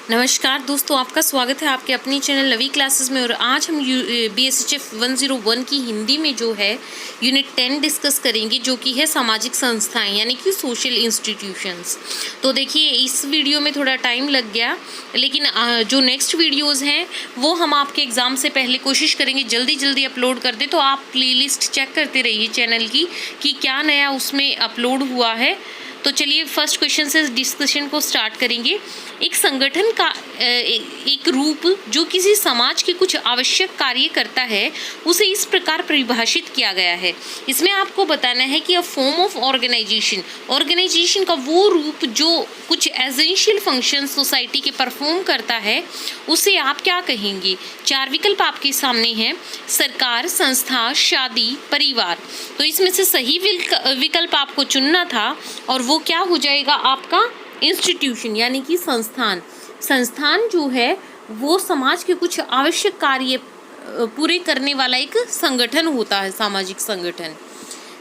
नमस्कार दोस्तों, आपका स्वागत है आपके अपनी चैनल लवी क्लासेस में। और आज हम BSHF 101 की हिंदी में जो है यूनिट 10 डिस्कस करेंगे, जो कि है सामाजिक संस्थाएं यानी कि सोशल इंस्टीट्यूशंस। तो देखिए, इस वीडियो में थोड़ा टाइम लग गया, लेकिन जो नेक्स्ट वीडियोस हैं वो हम आपके एग्ज़ाम से पहले कोशिश करेंगे जल्दी जल्दी अपलोड कर दें। तो आप प्लेलिस्ट चेक करते रहिए चैनल की कि क्या नया उसमें अपलोड हुआ है। तो चलिए फर्स्ट क्वेश्चन से डिस्कशन को स्टार्ट करेंगे। एक संगठन का एक रूप जो किसी समाज के कुछ आवश्यक कार्य करता है, उसे इस प्रकार परिभाषित किया गया है। इसमें आपको बताना है कि अ फॉर्म ऑफ ऑर्गेनाइजेशन का वो रूप जो कुछ एसेंशियल फंक्शन सोसाइटी के परफॉर्म करता है, उसे आप क्या कहेंगे। 4 विकल्प आपके सामने हैं: सरकार, संस्था, शादी, परिवार। तो इसमें से सही विकल्प आपको चुनना था और वो क्या हो जाएगा आपका इंस्टीट्यूशन यानी कि संस्थान। संस्थान जो है वो समाज के कुछ आवश्यक कार्य पूरे करने वाला एक संगठन होता है, सामाजिक संगठन।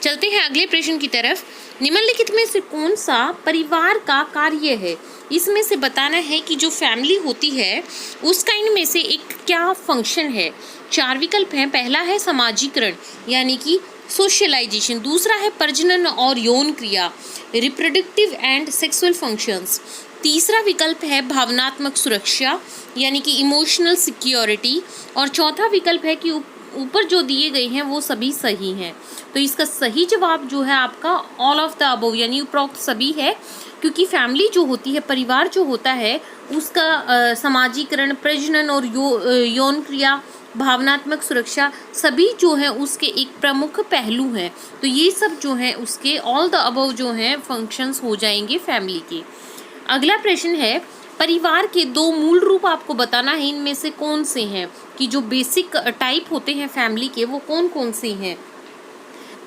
चलते हैं अगले प्रश्न की तरफ। निम्नलिखित में से कौन सा परिवार का कार्य है। इसमें से बताना है कि जो फैमिली होती है उसका इनमें से एक क्या फंक्शन है। 4 विकल्प हैं। पहला है समाजीकरण यानी कि सोशलाइजेशन, दूसरा है प्रजनन और यौन क्रिया, रिप्रोडक्टिव एंड सेक्सुअल फंक्शंस, तीसरा विकल्प है भावनात्मक सुरक्षा यानी कि इमोशनल सिक्योरिटी, और चौथा विकल्प है कि ऊपर जो दिए गए हैं वो सभी सही हैं। तो इसका सही जवाब जो है आपका ऑल ऑफ द अबव यानी उपरोक्त सभी है, क्योंकि फैमिली जो होती है, परिवार जो होता है, उसका समाजीकरण, प्रजनन और यौन क्रिया, भावनात्मक सुरक्षा सभी जो है उसके एक प्रमुख पहलू हैं। तो ये सब जो है उसके ऑल द अबव जो हैं फंक्शंस हो जाएंगे फैमिली के। अगला प्रश्न है, परिवार के 2 मूल रूप आपको बताना है, इनमें से कौन से हैं कि जो बेसिक टाइप होते हैं फैमिली के वो कौन कौन से हैं।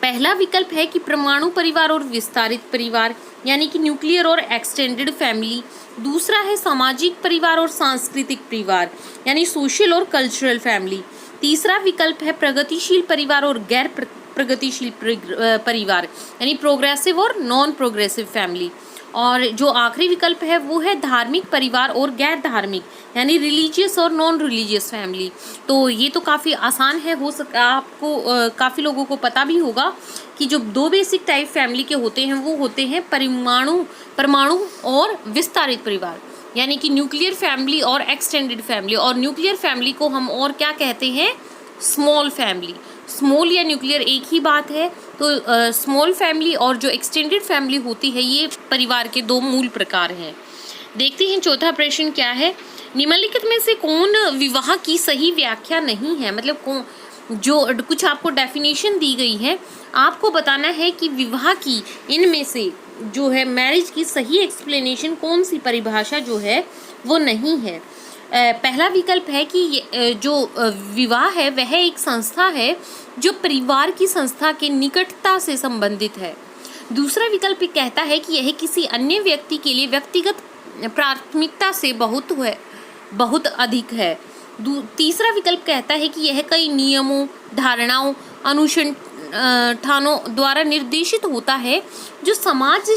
पहला विकल्प है कि परमाणु परिवार और विस्तारित परिवार यानी कि न्यूक्लियर और एक्सटेंडेड फैमिली, दूसरा है सामाजिक परिवार और सांस्कृतिक परिवार यानी सोशल और कल्चरल फैमिली, तीसरा विकल्प है प्रगतिशील परिवार और गैर प्रगतिशील परिवार यानी प्रोग्रेसिव और नॉन प्रोग्रेसिव फैमिली, और जो आखिरी विकल्प है वो है धार्मिक परिवार और गैर धार्मिक यानी रिलीजियस और नॉन रिलीजियस फैमिली। तो ये तो काफ़ी आसान है, हो सकता आपको काफ़ी लोगों को पता भी होगा कि जो 2 बेसिक टाइप फैमिली के होते हैं वो होते हैं परमाणु और विस्तारित परिवार यानी कि न्यूक्लियर फैमिली और एक्सटेंडेड फैमिली। और न्यूक्लियर फैमिली को हम और क्या कहते हैं, स्मॉल फैमिली। स्मॉल या न्यूक्लियर एक ही बात है। तो स्मॉल फैमिली और जो एक्सटेंडेड फैमिली होती है ये परिवार के 2 मूल प्रकार हैं। देखते हैं चौथा प्रश्न क्या है। निम्नलिखित में से कौन विवाह की सही व्याख्या नहीं है, मतलब कौन, जो कुछ आपको डेफिनेशन दी गई है, आपको बताना है कि विवाह की इनमें से जो है मैरिज की सही एक्सप्लेनेशन कौन सी परिभाषा जो है वो नहीं है। पहला विकल्प है कि जो विवाह है वह एक संस्था है जो परिवार की संस्था के निकटता से संबंधित है। दूसरा विकल्प कहता है कि यह किसी अन्य व्यक्ति के लिए व्यक्तिगत प्राथमिकता से बहुत अधिक है। तीसरा विकल्प कहता है कि यह कई नियमों, धारणाओं, अनुष्ठानों द्वारा निर्देशित होता है जो समाज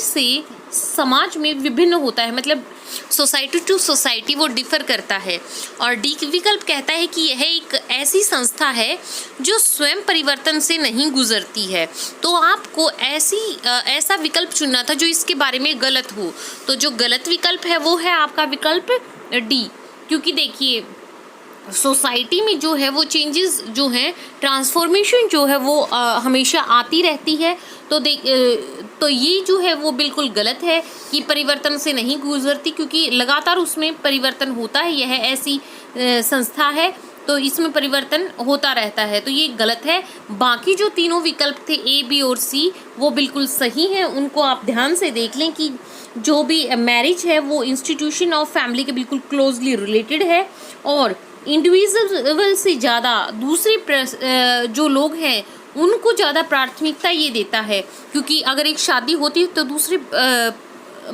में विभिन्न होता है, मतलब सोसाइटी टू सोसाइटी वो डिफर करता है। और डी विकल्प कहता है कि यह एक ऐसी संस्था है जो स्वयं परिवर्तन से नहीं गुजरती है। तो आपको ऐसा विकल्प चुनना था जो इसके बारे में गलत हो। तो जो गलत विकल्प है वो है आपका विकल्प डी, क्योंकि देखिए सोसाइटी में जो है वो चेंजेस जो हैं, ट्रांसफॉर्मेशन जो है वो हमेशा आती रहती है। तो ये जो है वो बिल्कुल गलत है कि परिवर्तन से नहीं गुजरती, क्योंकि लगातार उसमें परिवर्तन होता है। यह ऐसी संस्था है तो इसमें परिवर्तन होता रहता है, तो ये गलत है। बाकी जो तीनों विकल्प थे ए, बी और सी वो बिल्कुल सही हैं। उनको आप ध्यान से देख लें कि जो भी मैरिज है वो इंस्टीट्यूशन ऑफ फैमिली के बिल्कुल क्लोजली रिलेटेड है, और इंडिविजुअल से ज़्यादा दूसरे जो लोग हैं उनको ज़्यादा प्राथमिकता ये देता है, क्योंकि अगर एक शादी होती है तो दूसरे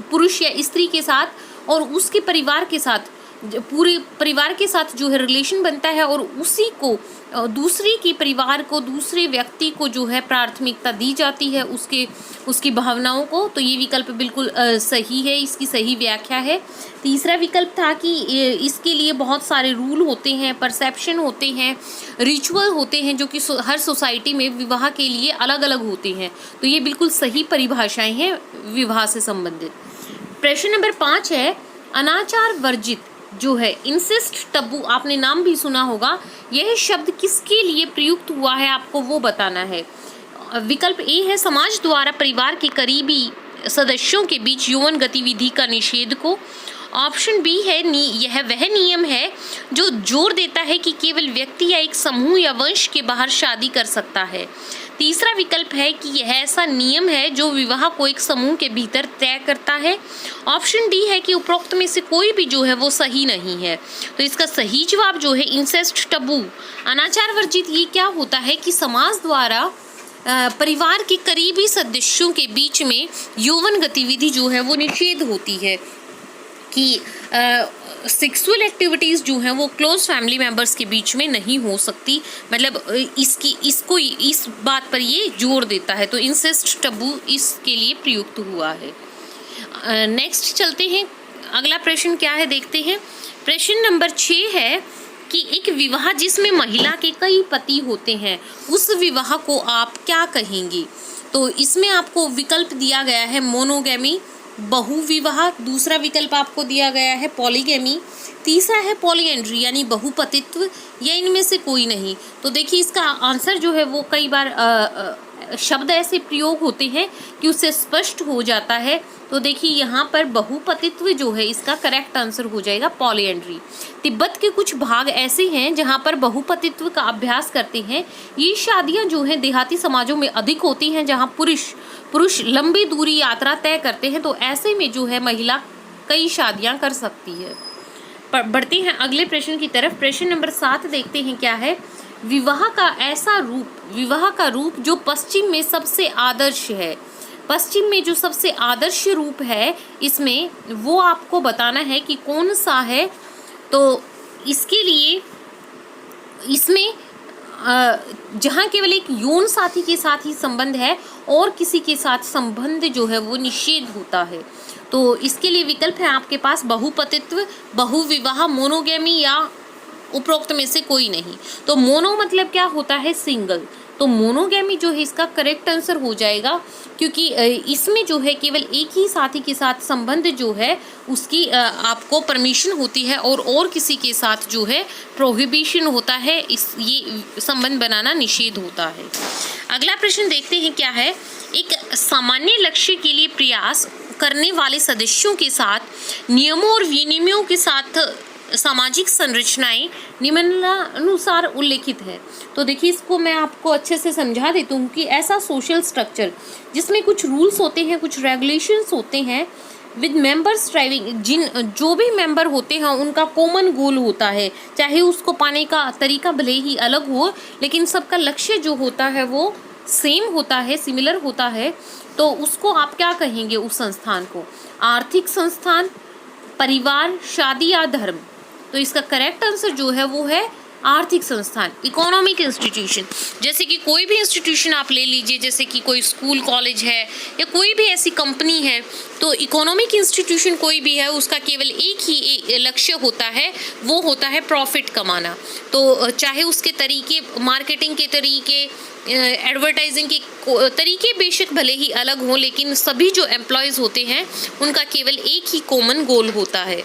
पुरुष या स्त्री के साथ और उसके परिवार के साथ पूरे परिवार के साथ जो है रिलेशन बनता है और उसी को दूसरे के परिवार को, दूसरे व्यक्ति को जो है प्राथमिकता दी जाती है, उसकी भावनाओं को। तो ये विकल्प बिल्कुल सही है, इसकी सही व्याख्या है। तीसरा विकल्प था कि इसके लिए बहुत सारे रूल होते हैं, परसेप्शन होते हैं, रिचुअल होते हैं, जो कि हर सोसाइटी में विवाह के लिए अलग अलग होते हैं। तो ये बिल्कुल सही परिभाषाएं हैं विवाह से संबंधित। प्रश्न नंबर 5 है, अनाचार वर्जित जो है इंसेस्ट टब्बू, आपने नाम भी सुना होगा, यह शब्द किसके लिए प्रयुक्त हुआ है आपको वो बताना है। विकल्प ए है समाज द्वारा परिवार के करीबी सदस्यों के बीच यौन गतिविधि का निषेध को। ऑप्शन बी है यह वह नियम है जो जोर देता है कि केवल व्यक्ति या एक समूह या वंश के बाहर शादी कर सकता है। तीसरा विकल्प है कि यह ऐसा नियम है जो विवाह को एक समूह के भीतर तय करता है। ऑप्शन डी है कि उपरोक्त में से कोई भी जो है वो सही नहीं है। तो इसका सही जवाब जो है इंसेस्ट टबू, अनाचार वर्जित, ये क्या होता है कि समाज द्वारा परिवार के करीबी सदस्यों के बीच में यौन गतिविधि जो है वो निषेध होती है कि सेक्सुअल एक्टिविटीज़ जो हैं वो क्लोज फैमिली मेम्बर्स के बीच में नहीं हो सकती। मतलब इसको इस बात पर ये जोर देता है। तो इंसेस्ट टबू इसके लिए प्रयुक्त हुआ है। नेक्स्ट चलते हैं, अगला प्रश्न क्या है देखते हैं। प्रश्न नंबर 6 है कि एक विवाह जिसमें महिला के कई पति होते हैं, उस विवाह को आप क्या कहेंगे। तो इसमें आपको विकल्प दिया गया है मोनोगैमी, बहुविवाह, दूसरा विकल्प आपको दिया गया है पॉलीगैमी, तीसरा है पॉलीएंड्री यानी बहुपतित्व, या इनमें से कोई नहीं। तो देखिए इसका आंसर जो है वो कई बार शब्द ऐसे प्रयोग होते हैं कि उससे स्पष्ट हो जाता है। तो देखिए यहाँ पर बहुपतित्व जो है इसका करेक्ट आंसर हो जाएगा पॉलीएंड्री। तिब्बत के कुछ भाग ऐसे हैं जहाँ पर बहुपतित्व का अभ्यास करते हैं। ये शादियाँ जो हैं देहाती समाजों में अधिक होती हैं जहाँ पुरुष लंबी दूरी यात्रा तय करते हैं। तो ऐसे में जो है महिला कई शादियाँ कर सकती है। बढ़ते हैं अगले प्रश्न की तरफ। प्रश्न नंबर 7 देखते हैं क्या है। विवाह का रूप जो पश्चिम में सबसे आदर्श है, पश्चिम में जो सबसे आदर्श रूप है इसमें वो आपको बताना है कि कौन सा है। तो इसके लिए इसमें जहाँ केवल एक यौन साथी के साथ ही संबंध है और किसी के साथ संबंध जो है वो निषेध होता है। तो इसके लिए विकल्प है आपके पास बहुपतित्व, बहुविवाह, मोनोगैमी या उपरोक्त में से कोई नहीं। तो मोनो मतलब क्या होता है, सिंगल। तो मोनोगैमी जो है इसका करेक्ट आंसर हो जाएगा, क्योंकि इसमें जो है केवल एक ही साथी के साथ संबंध जो है उसकी आपको परमिशन होती है और किसी के साथ जो है प्रोहिबिशन होता है, ये संबंध बनाना निषेध होता है। अगला प्रश्न देखते हैं क्या है। एक सामान्य लक्ष्य के लिए प्रयास करने वाले सदस्यों के साथ नियमों और विनियमों के साथ सामाजिक संरचनाएं निम्नानुसार उल्लेखित है। तो देखिए इसको मैं आपको अच्छे से समझा देती हूँ कि ऐसा सोशल स्ट्रक्चर जिसमें कुछ रूल्स होते हैं, कुछ रेगुलेशंस होते हैं, विद मेंबर्स स्ट्राइविंग, जो भी मेंबर होते हैं उनका कॉमन गोल होता है, चाहे उसको पाने का तरीका भले ही अलग हो लेकिन सबका लक्ष्य जो होता है वो सेम होता है, सिमिलर होता है। तो उसको आप क्या कहेंगे उस संस्थान को? आर्थिक संस्थान, परिवार, शादी या धर्म। तो इसका करेक्ट आंसर जो है वो है आर्थिक संस्थान, इकोनॉमिक इंस्टीट्यूशन। जैसे कि कोई भी इंस्टीट्यूशन आप ले लीजिए, जैसे कि कोई स्कूल कॉलेज है या कोई भी ऐसी कंपनी है, तो इकोनॉमिक इंस्टीट्यूशन कोई भी है उसका केवल एक ही लक्ष्य होता है, वो होता है प्रॉफिट कमाना। तो चाहे उसके तरीके, मार्केटिंग के तरीके, एडवर्टाइजिंग के तरीके बेशक भले ही अलग हों, लेकिन सभी जो एम्प्लॉयज़ होते हैं उनका केवल एक ही कॉमन गोल होता है।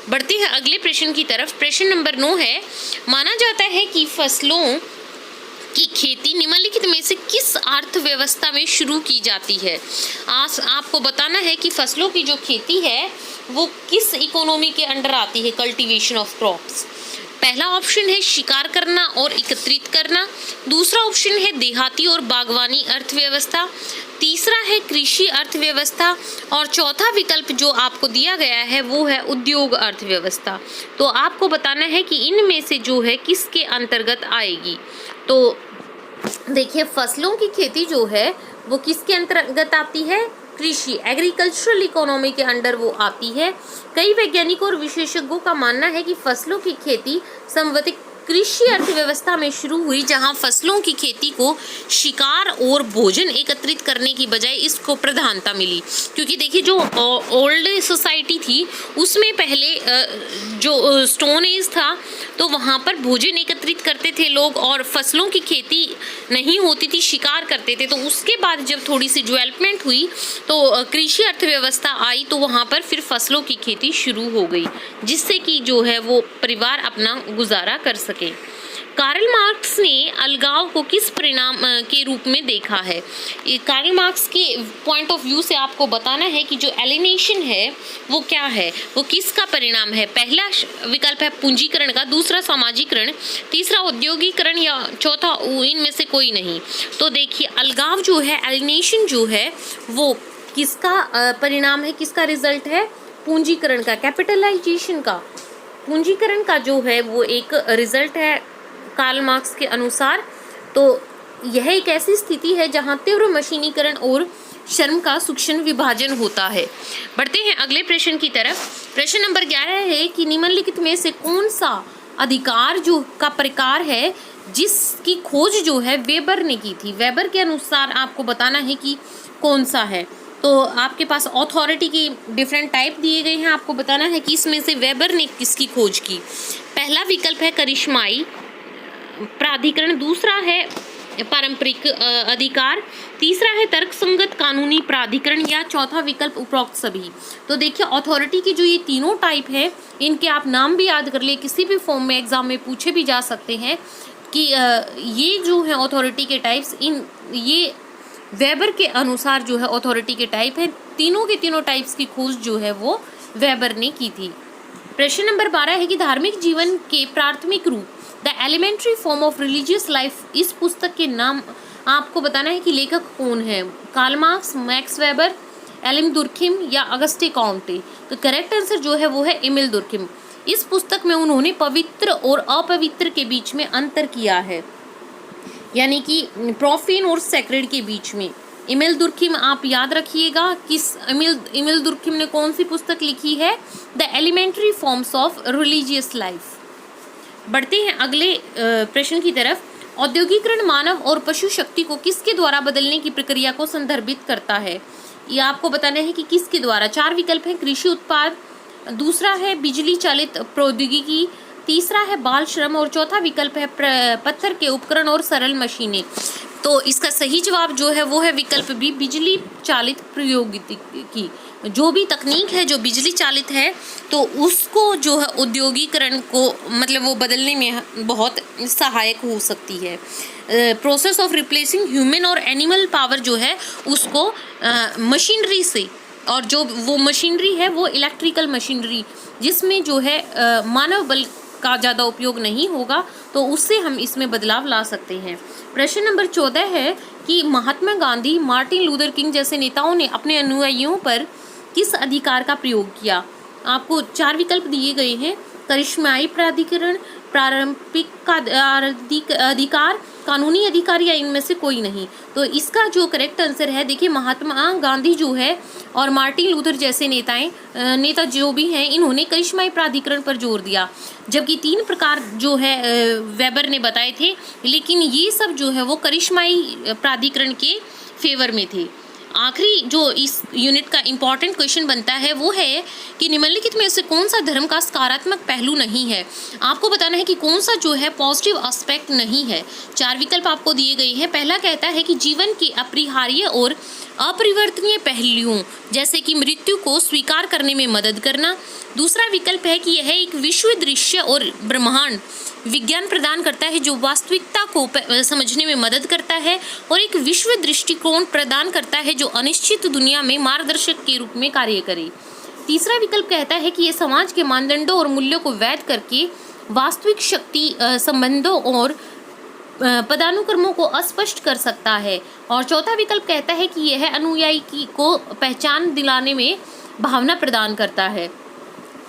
बढ़ते हैं अगले प्रश्न की तरफ। प्रश्न नंबर 9 है, माना जाता है कि फसलों की खेती निम्नलिखित में से किस अर्थव्यवस्था में शुरू की जाती है? आपको बताना है कि फसलों की जो खेती है वो किस इकोनॉमी के अंडर आती है, कल्टीवेशन ऑफ क्रॉप्स। पहला ऑप्शन है शिकार करना और एकत्रित करना, दूसरा ऑप्शन है देहाती और बागवानी अर्थव्यवस्था, तीसरा है कृषि अर्थव्यवस्था और चौथा विकल्प जो आपको दिया गया है वो है उद्योग अर्थव्यवस्था। तो आपको बताना है कि इनमें से जो है किसके अंतर्गत आएगी। तो देखिए फसलों की खेती जो है वो किसके अंतर्गत आती है? कृषि, एग्रीकल्चरल इकोनॉमी के अंडर वो आती है। कई वैज्ञानिकों और विशेषज्ञों का मानना है कि फसलों की खेती संवहनी कृषि अर्थव्यवस्था में शुरू हुई, जहां फसलों की खेती को शिकार और भोजन एकत्रित करने की बजाय इसको प्रधानता मिली। क्योंकि देखिए जो ओल्ड सोसाइटी थी उसमें पहले जो स्टोन एज था तो वहां पर भोजन एकत्रित करते थे लोग और फसलों की खेती नहीं होती थी, शिकार करते थे। तो उसके बाद जब थोड़ी सी डेवलपमेंट हुई तो कृषि अर्थव्यवस्था आई तो वहां पर फिर फसलों की खेती शुरू हो गई, जिससे कि जो है वो परिवार अपना गुजारा कर सके। कार्ल मार्क्स ने अलगाव को किस परिणाम के रूप में देखा है? कार्ल मार्क्स के पॉइंट ऑफ व्यू से आपको बताना है कि जो एलिनेशन है वो क्या है, वो किसका परिणाम है। पहला विकल्प है पूंजीकरण का, दूसरा सामाजिकरण, तीसरा औद्योगिकरण या चौथा इनमें से कोई नहीं। तो देखिए अलगाव जो है, एलिनेशन जो है वो किसका परिणाम है, किसका रिजल्ट है? पूंजीकरण का, कैपिटलाइजेशन का, पूंजीकरण का जो है वो एक रिजल्ट है कार्ल मार्क्स के अनुसार। तो यह एक ऐसी स्थिति है जहां तीव्र मशीनीकरण और श्रम का सूक्ष्म विभाजन होता है। बढ़ते हैं अगले प्रश्न की तरफ। प्रश्न नंबर 11 है कि निम्नलिखित में से कौन सा अधिकार जो का प्रकार है जिसकी खोज जो है वेबर ने की थी? वेबर के अनुसार आपको बताना है कि कौन सा है। तो आपके पास अथॉरिटी की डिफरेंट टाइप दिए गए हैं, आपको बताना है कि इसमें से वेबर ने किसकी खोज की। पहला विकल्प है करिश्माई प्राधिकरण, दूसरा है पारंपरिक अधिकार, तीसरा है तर्कसंगत कानूनी प्राधिकरण या चौथा विकल्प उपरोक्त सभी। तो देखिए अथॉरिटी की जो ये तीनों टाइप है इनके आप नाम भी याद कर ले, किसी भी फॉर्म में एग्जाम में पूछे भी जा सकते हैं कि ये जो है अथॉरिटी के टाइप्स, इन ये वेबर के अनुसार जो है अथॉरिटी के टाइप है। तीनों के तीनों टाइप्स की खोज जो है वो वेबर ने की थी। प्रश्न नंबर 12 है कि धार्मिक जीवन के प्राथमिक रूप, the elementary form of religious life, इस पुस्तक के नाम आपको बताना है कि लेखक कौन है? Karl Marx, Max Weber, Emile Durkheim या अगस्टे कॉम्टे। तो करेक्ट आंसर जो है वो है एमिल दुर्खिम। इस पुस्तक में उन्होंने पवित्र और अपवित्र के बीच में अंतर किया है, यानी कि प्रोफेन और सैक्रेड के बीच में। एमिल दुर्खिम आप याद रखिएगा, किस एमिल दुर्खिम ने कौन सी पुस्तक लिखी है? The elementary forms of religious life. बढ़ते हैं अगले प्रश्न की तरफ। औद्योगिकरण मानव और पशु शक्ति को किसके द्वारा बदलने की प्रक्रिया को संदर्भित करता है? ये आपको बताना है कि किसके द्वारा। 4 विकल्प हैं कृषि उत्पाद, दूसरा है बिजली चालित प्रौद्योगिकी, तीसरा है बाल श्रम और चौथा विकल्प है पत्थर के उपकरण और सरल मशीनें। तो इसका सही जवाब जो है वो है विकल्प बी, बिजली चालित प्रौद्योगिकी। जो भी तकनीक है जो बिजली चालित है तो उसको जो है औद्योगिकरण को मतलब वो बदलने में बहुत सहायक हो सकती है। प्रोसेस ऑफ रिप्लेसिंग ह्यूमन और एनिमल पावर जो है उसको मशीनरी से, और जो वो मशीनरी है वो इलेक्ट्रिकल मशीनरी जिसमें जो है मानव बल का ज़्यादा उपयोग नहीं होगा, तो उससे हम इसमें बदलाव ला सकते हैं। प्रश्न नंबर 14 है कि Mahatma Gandhi, Martin Luther king जैसे नेताओं ने अपने अनुयायियों पर किस अधिकार का प्रयोग किया? आपको 4 विकल्प दिए गए हैं, करिश्माई प्राधिकरण, पारंपरिक अधिकार, कानूनी अधिकार या इनमें से कोई नहीं। तो इसका जो करेक्ट आंसर है, देखिए महात्मा गांधी जो है और मार्टिन लूथर जैसे नेता जो भी हैं इन्होंने करिश्माई प्राधिकरण पर जोर दिया, जबकि 3 प्रकार जो है वेबर ने बताए थे, लेकिन ये सब जो है वो करिश्माई प्राधिकरण के फेवर में थे। आखिरी जो इस यूनिट का इम्पॉर्टेंट क्वेश्चन बनता है वो है कि निम्नलिखित में से कौन सा धर्म का सकारात्मक पहलू नहीं है? आपको बताना है कि कौन सा जो है पॉजिटिव एस्पेक्ट नहीं है। 4 विकल्प आपको दिए गए हैं। पहला कहता है कि जीवन के अपरिहार्य और अपरिवर्तनीय पहलुओं जैसे कि मृत्यु को स्वीकार करने में मदद करना। दूसरा विकल्प है कि यह एक विश्व दृश्य और ब्रह्मांड विज्ञान प्रदान करता है जो वास्तविकता को समझने में मदद करता है, और एक विश्व दृष्टिकोण प्रदान करता है जो अनिश्चित दुनिया में मार्गदर्शक के रूप में कार्य करे। तीसरा विकल्प कहता है कि यह समाज के मानदंडों और मूल्यों को वैध करके वास्तविक शक्ति संबंधों और पदानुक्रमों को अस्पष्ट कर सकता है। और चौथा विकल्प कहता है कि यह अनुयायी को पहचान दिलाने में भावना प्रदान करता है।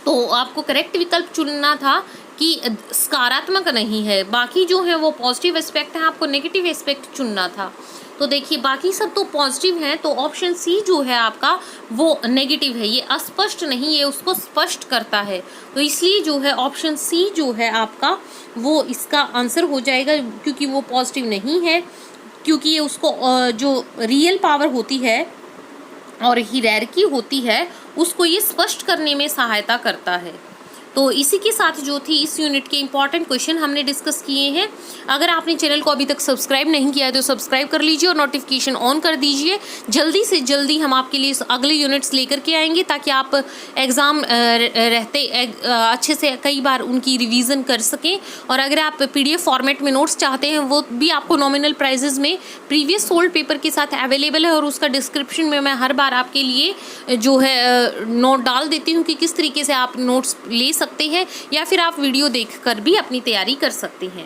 तो आपको करेक्ट विकल्प चुनना था कि सकारात्मक नहीं है, बाकी जो है वो पॉजिटिव एस्पेक्ट है, आपको नेगेटिव एस्पेक्ट चुनना था। तो देखिए बाकी सब तो पॉजिटिव हैं, तो ऑप्शन सी जो है आपका वो नेगेटिव है, ये अस्पष्ट नहीं, ये उसको स्पष्ट करता है। तो इसलिए जो है ऑप्शन सी जो है आपका वो इसका आंसर हो जाएगा, क्योंकि वो पॉजिटिव नहीं है, क्योंकि ये उसको जो रियल पावर होती है और हायरार्की होती है उसको ये स्पष्ट करने में सहायता करता है। तो इसी के साथ जो थी इस यूनिट के इंपॉर्टेंट क्वेश्चन हमने डिस्कस किए हैं। अगर आपने चैनल को अभी तक सब्सक्राइब नहीं किया है तो सब्सक्राइब कर लीजिए और नोटिफिकेशन ऑन कर दीजिए। जल्दी से जल्दी हम आपके लिए अगले यूनिट्स लेकर के आएंगे ताकि आप एग्ज़ाम रहते अच्छे से कई बार उनकी रिवीजन कर सकें। और अगर आप PDF फॉर्मेट में नोट्स चाहते हैं वो भी आपको नॉमिनल प्राइजेज़ में प्रीवियस सोल्ड पेपर के साथ अवेलेबल है, और उसका डिस्क्रिप्शन में मैं हर बार आपके लिए जो है नोट डाल देती हूँ कि किस तरीके से आप नोट्स ले सकते हैं, या फिर आप वीडियो देखकर भी अपनी तैयारी कर सकते हैं।